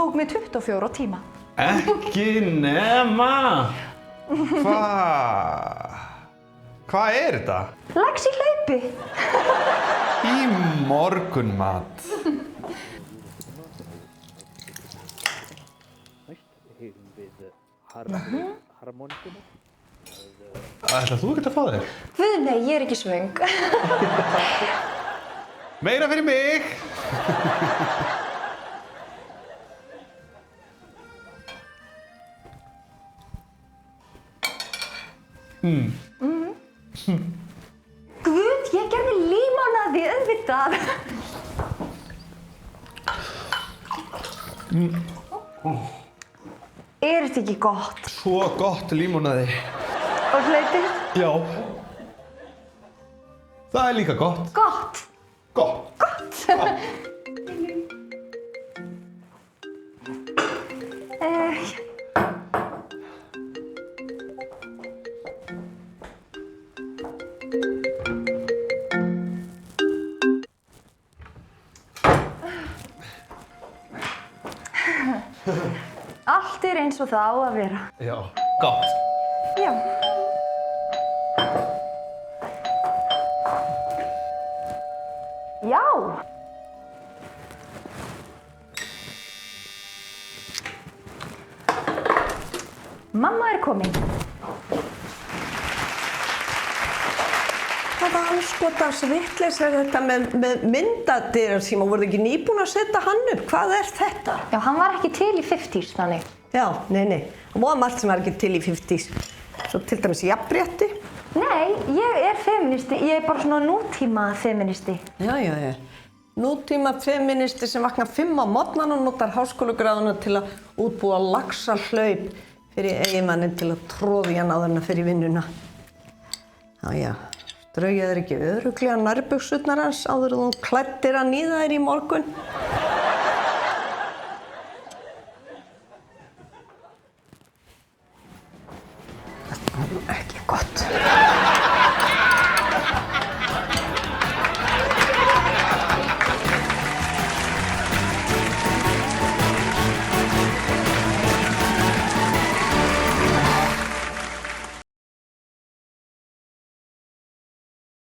tók mig 24 tíma. Ekki nema! Hvað er þetta? Lax í hlaupi. Í morgunmat. Ætlar þú ekki að fá þér? Guð, nei, ég er ekki svöng. Meira fyrir mig! Guð, ég gerði límonaði, auðvitað. Er þetta ekki gott? Svo gott límonaði. Og hlaupið? Já. Það er líka gott. Gott. Gott. Allt er eins og það á að vera. Já. Gott. Já. Já. Mamma er komin. Hvaða andskotans vitleysa er þetta með myndadyrarsíma? Voruð ekki nýbúin að setja hann upp? Hvað er þetta? Já, hann var ekki til í 50s þannig. Já, nei. Það var margt sem var ekki til í 50s. Svo til dæmis jafnrétti. Nei, ég er feministi. Ég er bara svona nútíma feministi. Já. Nútíma feministi sem vaknar 5 á morgnana og notar háskólagráðuna til að útbúa laxahlaup fyrir eiginmanninn til að tróða í hann áður en að fer í vinnuna. Já. Draugið er ekki örugglega nærbuxurnar hans áður en þú klæddir hann í þær í morgun. Þetta er ekki gott.